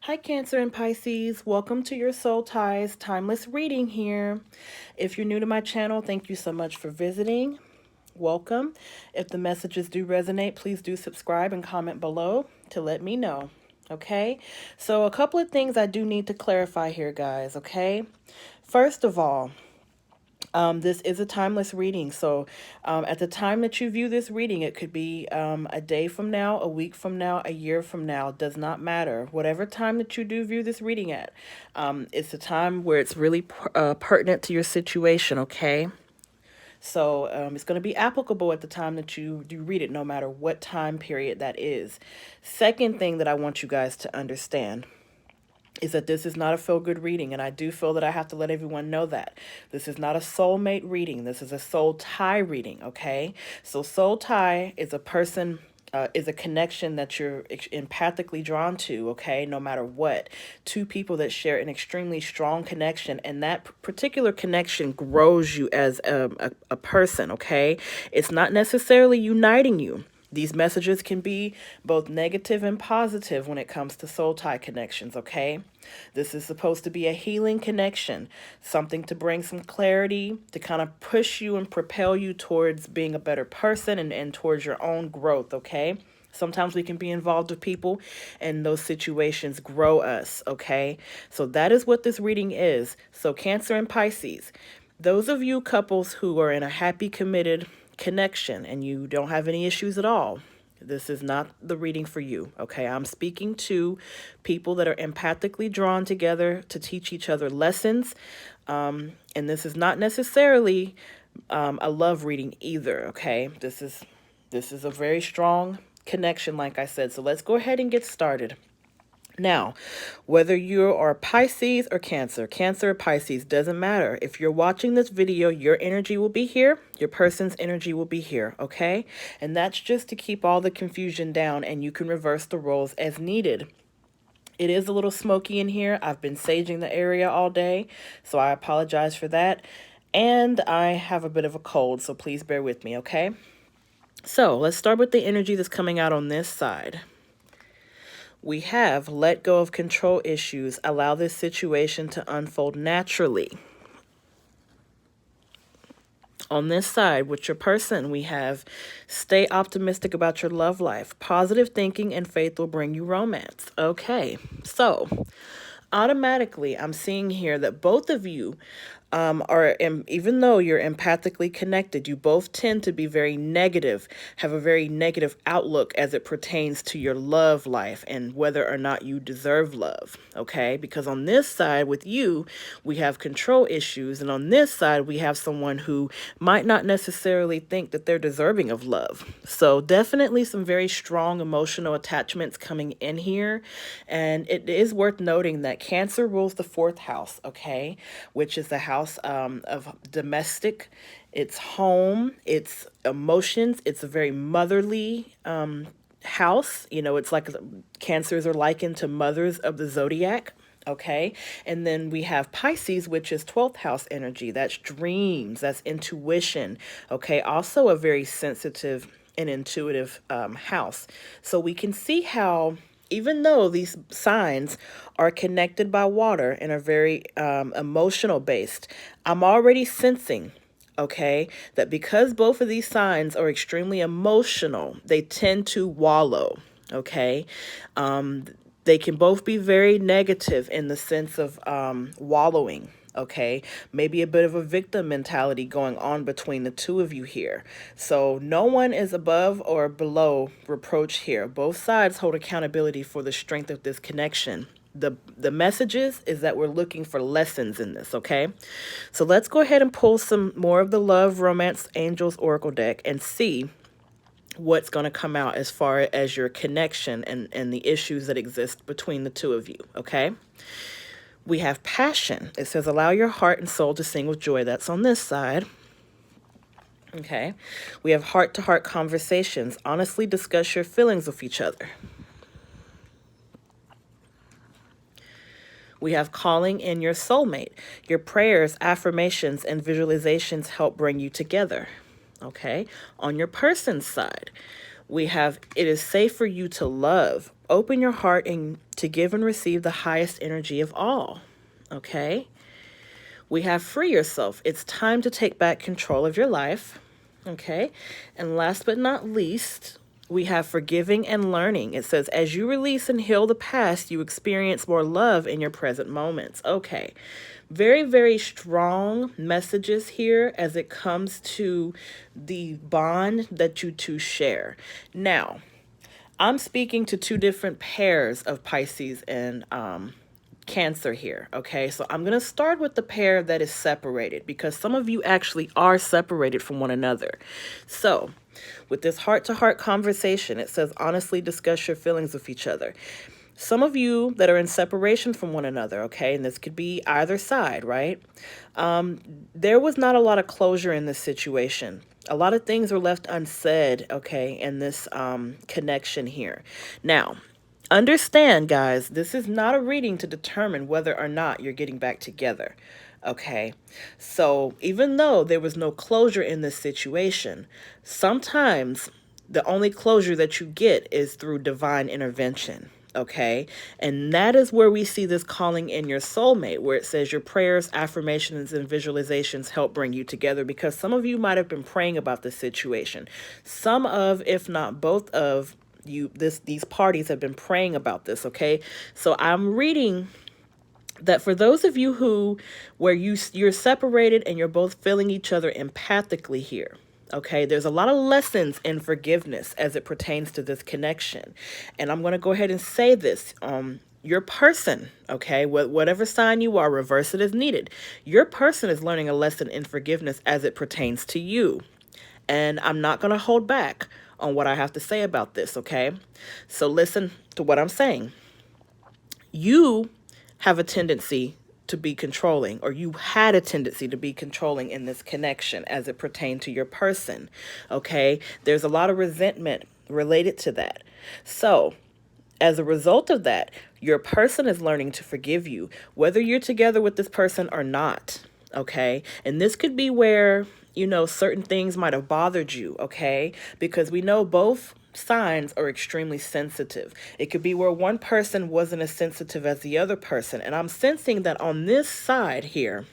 Hi, Cancer and Pisces. Welcome to your Soul Ties Timeless Reading here. If you're new to my channel, thank you so much for visiting. Welcome. If the messages do resonate, please do subscribe and comment below to let me know. Okay, so a couple of things I do need to clarify here, guys. Okay, first of all, this is a timeless reading. So at the time that you view this reading, it could be a day from now, a week from now, a year from now, does not matter. Whatever time that you do view this reading at, it's a time where it's really pertinent to your situation, okay? So it's going to be applicable at the time that you do read it, no matter what time period that is. Second thing that I want you guys to understand is that this is not a feel-good reading, and I do feel that I have to let everyone know that. This is not a soulmate reading. This is a soul tie reading, okay? So soul tie is a person, is a connection that you're empathically drawn to, okay, no matter what. Two people that share an extremely strong connection, and that particular connection grows you as a person, okay? It's not necessarily uniting you. These messages can be both negative and positive when it comes to soul tie connections, okay? This is supposed to be a healing connection, something to bring some clarity, to kind of push you and propel you towards being a better person and towards your own growth, okay? Sometimes we can be involved with people and those situations grow us, okay? So that is what this reading is. So Cancer and Pisces, those of you couples who are in a happy, committed connection and you don't have any issues at all, this is not the reading for you, okay? I'm speaking to people that are empathically drawn together to teach each other lessons, and this is not necessarily a love reading either, okay? This is a very strong connection, like I said. So let's go ahead and get started. Now, whether you are Pisces or Cancer or Pisces, doesn't matter. If you're watching this video, your energy will be here. Your person's energy will be here, okay? And that's just to keep all the confusion down, and you can reverse the roles as needed. It is a little smoky in here. I've been saging the area all day, so I apologize for that. And I have a bit of a cold, so please bear with me, okay? So let's start with the energy that's coming out on this side. We have let go of control issues. Allow this situation to unfold naturally. On this side, with your person, we have stay optimistic about your love life. Positive thinking and faith will bring you romance. Okay, so automatically I'm seeing here that both of you even though you're empathically connected, you both tend to be very negative, have a very negative outlook as it pertains to your love life and whether or not you deserve love, okay? Because on this side with you, we have control issues, and on this side, we have someone who might not necessarily think that they're deserving of love. So definitely some very strong emotional attachments coming in here, and it is worth noting that Cancer rules the fourth house, okay, which is the house of domestic, it's home, it's emotions, it's a very motherly house. You know, it's like Cancers are likened to mothers of the zodiac. Okay, and then we have Pisces, which is 12th house energy. That's dreams, that's intuition. Okay, also a very sensitive and intuitive house. So we can see how even though these signs are connected by water and are very emotional based, I'm already sensing, okay, that because both of these signs are extremely emotional, they tend to wallow, okay? They can both be very negative in the sense of wallowing, okay? Maybe a bit of a victim mentality going on between the two of you here. So no one is above or below reproach here. Both sides hold accountability for the strength of this connection. The messages is that we're looking for lessons in this, okay? So let's go ahead and pull some more of the Love, Romance, Angels Oracle deck and see what's going to come out as far as your connection and the issues that exist between the two of you, okay? We have passion. It says, allow your heart and soul to sing with joy. That's on this side. Okay. We have heart-to-heart conversations. Honestly discuss your feelings with each other. We have calling in your soulmate. Your prayers, affirmations, and visualizations help bring you together. Okay. On your person's side, we have it is safe for you to love. Open your heart and to give and receive the highest energy of all. Okay? We have free yourself. It's time to take back control of your life. Okay? And last but not least, we have forgiving and learning. It says, as you release and heal the past, you experience more love in your present moments. Okay. Very, very strong messages here as it comes to the bond that you two share. Now, I'm speaking to two different pairs of Pisces and Cancer here, okay? So I'm going to start with the pair that is separated because some of you actually are separated from one another. So with this heart-to-heart conversation, it says honestly discuss your feelings with each other. Some of you that are in separation from one another, okay, and this could be either side, right? There was not a lot of closure in this situation. A lot of things were left unsaid, okay, in this connection here. Now, understand, guys, this is not a reading to determine whether or not you're getting back together. Okay, so even though there was no closure in this situation, sometimes the only closure that you get is through divine intervention. Okay, and that is where we see this calling in your soulmate, where it says your prayers, affirmations, and visualizations help bring you together, because some of you might have been praying about this situation. Some of, if not both of these parties have been praying about this. Okay, so I'm reading that for those of you where you're separated and you're both feeling each other empathically here. Okay, there's a lot of lessons in forgiveness as it pertains to this connection. And I'm going to go ahead and say this. Your person, okay, whatever sign you are, reverse it as needed. Your person is learning a lesson in forgiveness as it pertains to you. And I'm not going to hold back on what I have to say about this, okay? So listen to what I'm saying. You have a tendency to be controlling, or you had a tendency to be controlling in this connection as it pertained to your person, okay? There's a lot of resentment related to that. So as a result of that, your person is learning to forgive you, whether you're together with this person or not, okay? And this could be where, certain things might have bothered you, okay? Because we know both signs are extremely sensitive. It could be where one person wasn't as sensitive as the other person. And I'm sensing that on this side here,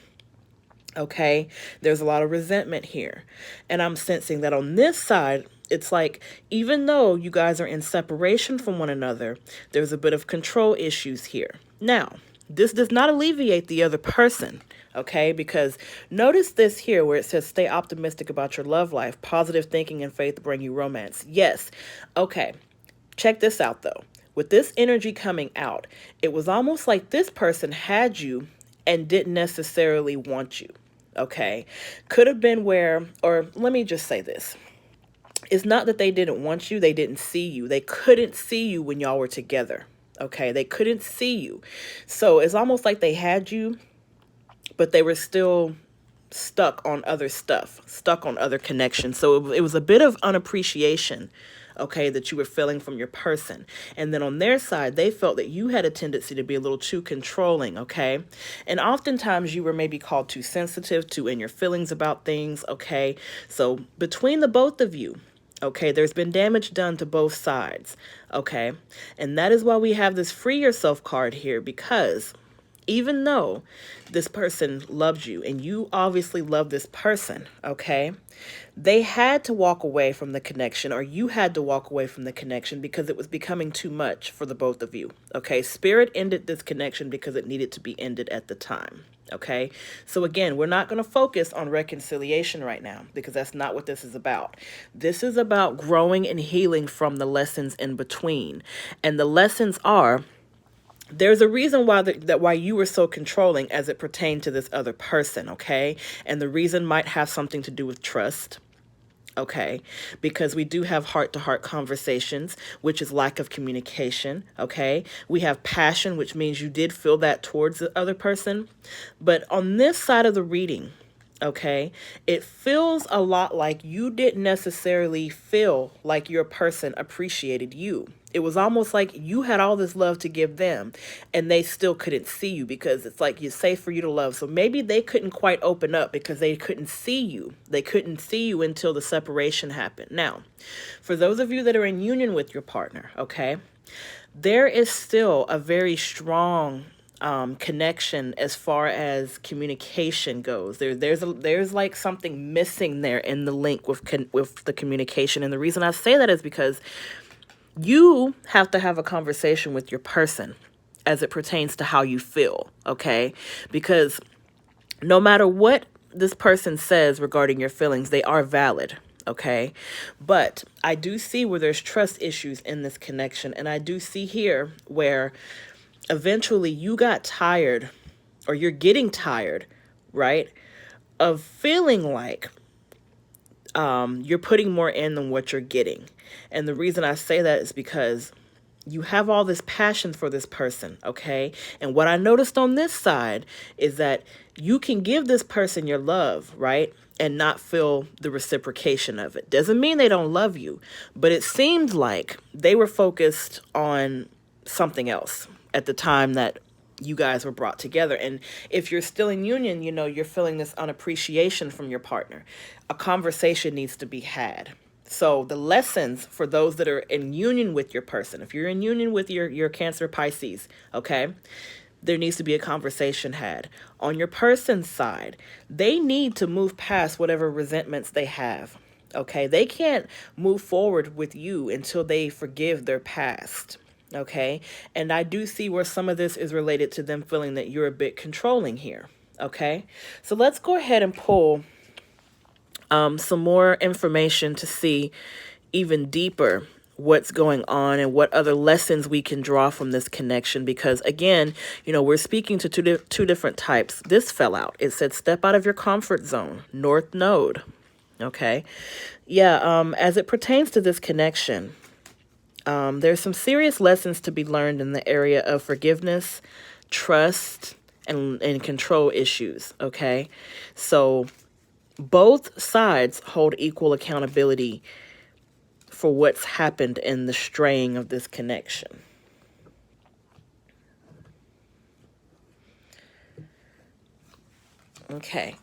okay, there's a lot of resentment here. And I'm sensing that on this side, it's like, even though you guys are in separation from one another, there's a bit of control issues here. Now, this does not alleviate the other person, okay? Because notice this here where it says, stay optimistic about your love life. Positive thinking and faith bring you romance. Yes. Okay. Check this out, though. With this energy coming out, it was almost like this person had you and didn't necessarily want you, okay? Could have been where, or let me just say this. It's not that they didn't want you. They didn't see you. They couldn't see you when y'all were together. Okay, they couldn't see you. So it's almost like they had you, but they were still stuck on other stuff, stuck on other connections. So it was a bit of unappreciation, okay, that you were feeling from your person. And then on their side, they felt that you had a tendency to be a little too controlling, okay? And oftentimes you were maybe called too sensitive, too in your feelings about things, okay? So between the both of you, okay, there's been damage done to both sides, okay? And that is why we have this free yourself card here, because even though this person loved you and you obviously love this person, okay, they had to walk away from the connection, or you had to walk away from the connection because it was becoming too much for the both of you, okay? Spirit ended this connection because it needed to be ended at the time. Okay, so again, we're not going to focus on reconciliation right now because that's not what this is about. This is about growing and healing from the lessons in between. And the lessons are, there's a reason why why you were so controlling as it pertained to this other person, okay? And the reason might have something to do with trust. Okay, because we do have heart-to-heart conversations, which is lack of communication, okay? We have passion, which means you did feel that towards the other person. But on this side of the reading, okay, it feels a lot like you didn't necessarily feel like your person appreciated you. It was almost like you had all this love to give them and they still couldn't see you, because it's like it's safe for you to love. So maybe they couldn't quite open up because they couldn't see you. They couldn't see you until the separation happened. Now, for those of you that are in union with your partner, okay, there is still a very strong connection as far as communication goes. There's like something missing there in the link with the communication, and the reason I say that is because you have to have a conversation with your person as it pertains to how you feel, okay? Because no matter what this person says regarding your feelings, they are valid, okay? But I do see where there's trust issues in this connection, and I do see here where eventually you got tired, or you're getting tired, right, of feeling like you're putting more in than what you're getting. And the reason I say that is because you have all this passion for this person, okay? And what I noticed on this side is that you can give this person your love, right? And not feel the reciprocation of it. Doesn't mean they don't love you, but it seemed like they were focused on something else at the time that you guys were brought together. And if you're still in union, you're feeling this unappreciation from your partner. A conversation needs to be had. So the lessons for those that are in union with your person, if you're in union with your Cancer Pisces, okay, there needs to be a conversation had. On your person's side, they need to move past whatever resentments they have. Okay, they can't move forward with you until they forgive their past. Okay, and I do see where some of this is related to them feeling that you're a bit controlling here. Okay, so let's go ahead and pull some more information to see even deeper what's going on and what other lessons we can draw from this connection. Because again, we're speaking to two different types. This fell out. It said step out of your comfort zone, North Node. Okay, yeah. As it pertains to this connection, there's some serious lessons to be learned in the area of forgiveness, trust, and control issues. Okay, so both sides hold equal accountability for what's happened in the straying of this connection. Okay.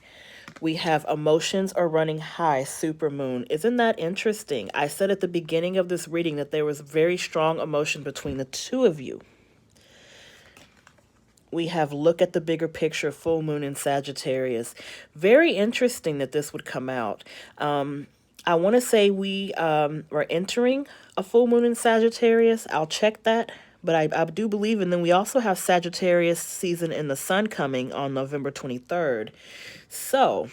We have emotions are running high, supermoon. Isn't that interesting? I said at the beginning of this reading that there was very strong emotion between the two of you. We have look at the bigger picture, full moon in Sagittarius. Very interesting that this would come out. I want to say we are entering a full moon in Sagittarius. I'll check that. But I do believe, and then we also have Sagittarius season in the sun coming on November 23rd. So,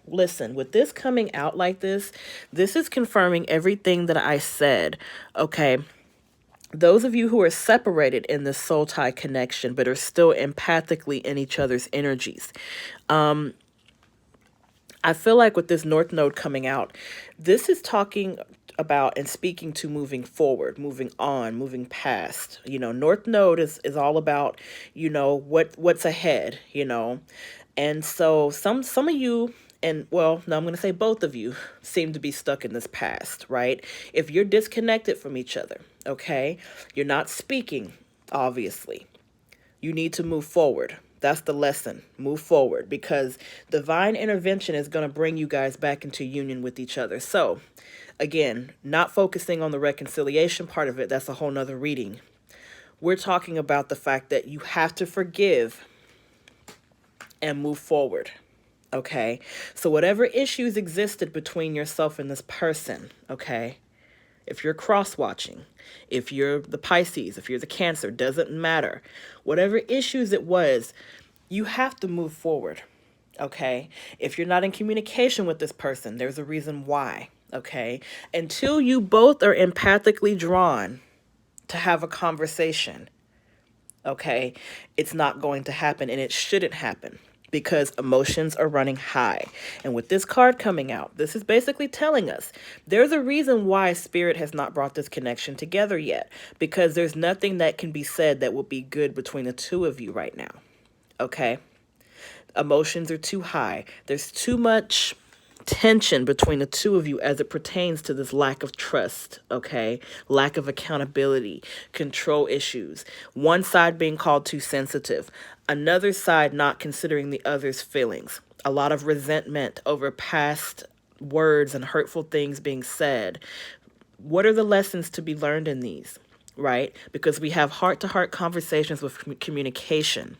listen, with this coming out like this is confirming everything that I said, okay? Those of you who are separated in this soul tie connection, but are still empathically in each other's energies, I feel like with this North Node coming out, this is talking about and speaking to moving forward, moving on, moving past. North Node is all about, what's ahead, And so some of you, and well, no, I'm going to say both of you seem to be stuck in this past, right? If you're disconnected from each other, okay, you're not speaking, obviously. You need to move forward. That's the lesson. Move forward, because divine intervention is going to bring you guys back into union with each other. So, again, not focusing on the reconciliation part of it. That's a whole nother reading. We're talking about the fact that you have to forgive and move forward. Okay? So whatever issues existed between yourself and this person, okay? If you're cross-watching, if you're the Pisces, if you're the Cancer, doesn't matter. Whatever issues it was, you have to move forward, okay? If you're not in communication with this person, there's a reason why, okay? Until you both are empathically drawn to have a conversation, okay, it's not going to happen, and it shouldn't happen. Because emotions are running high. And with this card coming out, this is basically telling us there's a reason why Spirit has not brought this connection together yet. Because there's nothing that can be said that will be good between the two of you right now. Okay? Emotions are too high. There's too much tension between the two of you as it pertains to this lack of trust, okay? Lack of accountability, control issues. One side being called too sensitive, another side not considering the other's feelings. A lot of resentment over past words and hurtful things being said. What are the lessons to be learned in these, right? Because we have heart-to-heart conversations with communication.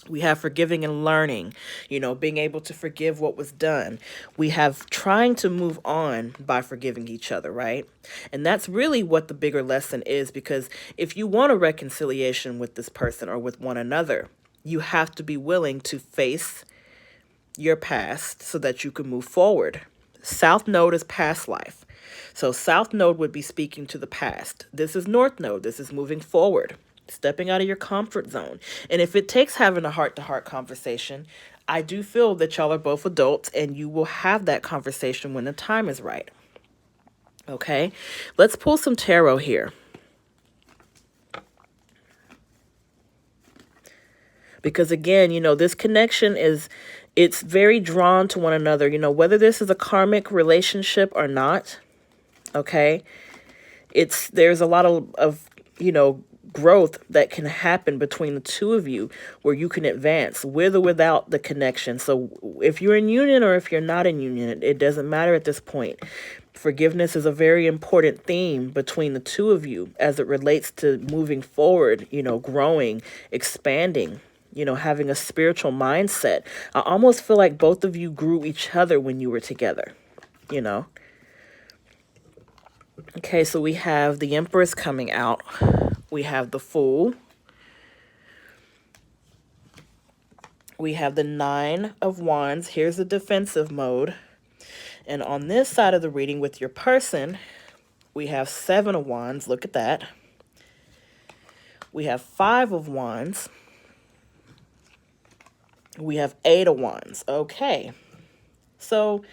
We have forgiving and learning, being able to forgive what was done. We have trying to move on by forgiving each other, right? And that's really what the bigger lesson is, because if you want a reconciliation with this person or with one another, you have to be willing to face your past so that you can move forward. South Node is past life. So South Node would be speaking to the past. This is North Node. This is moving forward, stepping out of your comfort zone. And if it takes having a heart-to-heart conversation, I do feel that y'all are both adults and you will have that conversation when the time is right. Okay, let's pull some tarot here. Because again, this connection it's very drawn to one another, whether this is a karmic relationship or not. Okay, there's a lot of growth that can happen between the two of you where you can advance with or without the connection. So if you're in union or if you're not in union, it doesn't matter at this point. Forgiveness is a very important theme between the two of you as it relates to moving forward, growing, expanding, having a spiritual mindset. I almost feel like both of you grew each other when you were together, Okay, so we have the Empress coming out. We have the Fool. We have the Nine of Wands. Here's the defensive mode. And on this side of the reading with your person, we have Seven of Wands. Look at that. We have Five of Wands. We have Eight of Wands. Okay. So,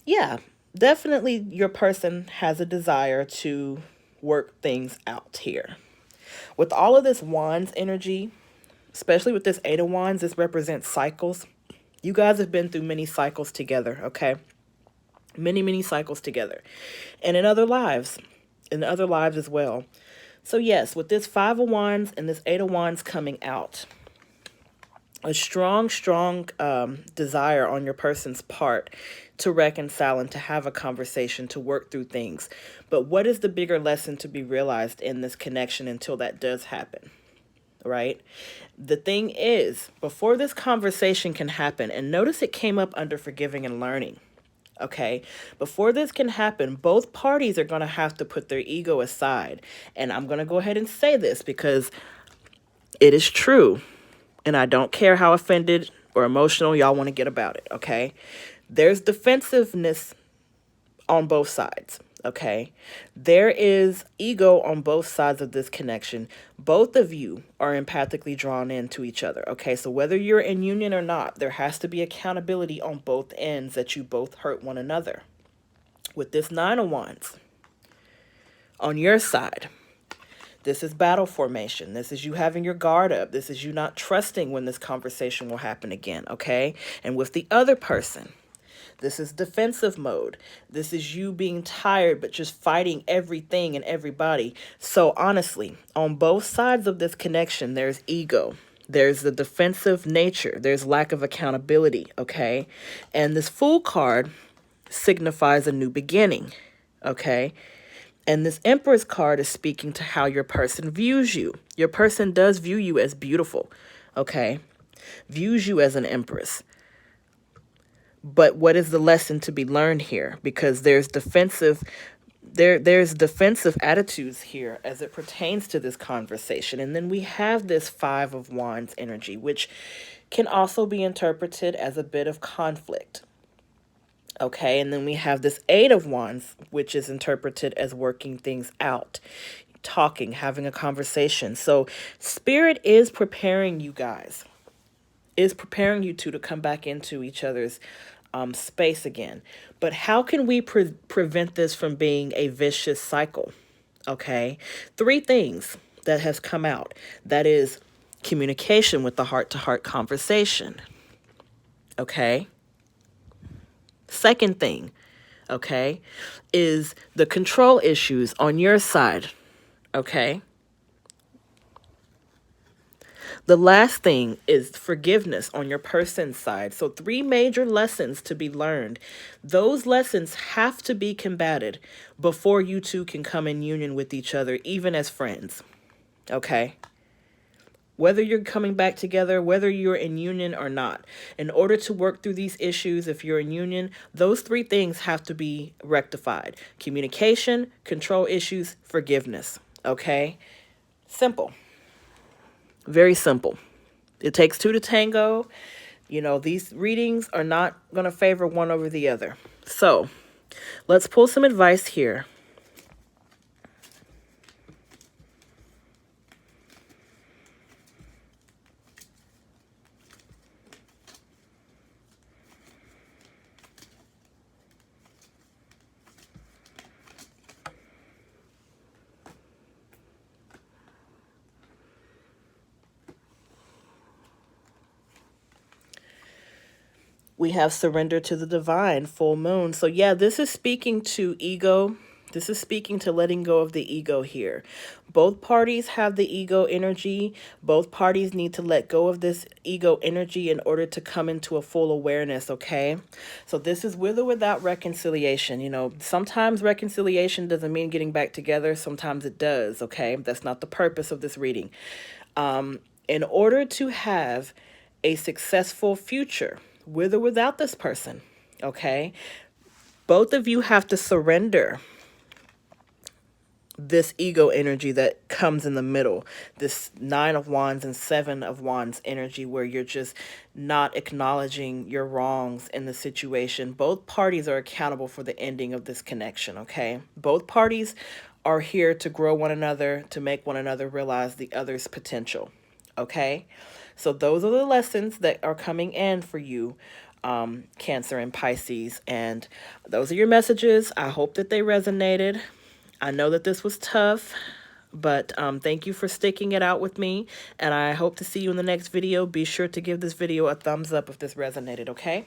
yeah, definitely your person has a desire to work things out here. With all of this Wands energy, especially with this Eight of Wands, this represents cycles. You guys have been through many cycles together, okay? Many cycles together. And in other lives as well. So yes, with this Five of Wands and this Eight of Wands coming out, a strong desire on your person's part to reconcile and to have a conversation, to work through things. But what is the bigger lesson to be realized in this connection until that does happen, right? The thing is, before this conversation can happen, and notice it came up under forgiving and learning, okay? Before this can happen, both parties are going to have to put their ego aside. And I'm going to go ahead and say this because it is true. And I don't care how offended or emotional y'all want to get about it, okay? There's defensiveness on both sides, okay? There is ego on both sides of this connection. Both of you are empathically drawn into each other, okay? So whether you're in union or not, there has to be accountability on both ends that you both hurt one another. With this Nine of Wands, on your side, this is battle formation. This is you having your guard up. This is you not trusting when this conversation will happen again, okay? And with the other person, this is defensive mode. This is you being tired, but just fighting everything and everybody. So honestly, on both sides of this connection, there's ego. There's the defensive nature. There's lack of accountability, okay? And this Fool card signifies a new beginning, okay? And this Empress card is speaking to how your person views you. Your person does view you as beautiful, okay? Views you as an Empress. But what is the lesson to be learned here? Because there's defensive attitudes here as it pertains to this conversation. And then we have this Five of Wands energy, which can also be interpreted as a bit of conflict. Okay, and then we have this Eight of Wands, which is interpreted as working things out, talking, having a conversation. So Spirit is preparing you guys, is preparing you two to come back into each other's space again. But how can we prevent this from being a vicious cycle? Okay, 3 things that has come out. That is communication with the heart-to-heart conversation. Okay. Second thing, okay, is the control issues on your side, okay? The last thing is forgiveness on your person's side. So, three major lessons to be learned. Those lessons have to be combated before you two can come in union with each other, even as friends, okay? Whether you're coming back together, whether you're in union or not. In order to work through these issues, if you're in union, those three things have to be rectified: communication, control issues, forgiveness. Okay? Simple. Very simple. It takes two to tango. You know, these readings are not going to favor one over the other. So let's pull some advice here. We have surrender to the divine, full moon. So yeah, this is speaking to ego. This is speaking to letting go of the ego here. Both parties have the ego energy. Both parties need to let go of this ego energy in order to come into a full awareness, okay? So this is with or without reconciliation. You know, sometimes reconciliation doesn't mean getting back together. Sometimes it does, okay? That's not the purpose of this reading. In order to have a successful future, with or without this person, okay? Both of you have to surrender this ego energy that comes in the middle, this 9 of Wands and 7 of Wands energy, where you're just not acknowledging your wrongs in the situation. Both parties are accountable for the ending of this connection, okay? Both parties are here to grow one another, to make one another realize the other's potential, okay? So those are the lessons that are coming in for you, Cancer and Pisces. And those are your messages. I hope that they resonated. I know that this was tough, but thank you for sticking it out with me. And I hope to see you in the next video. Be sure to give this video a thumbs up if this resonated, okay?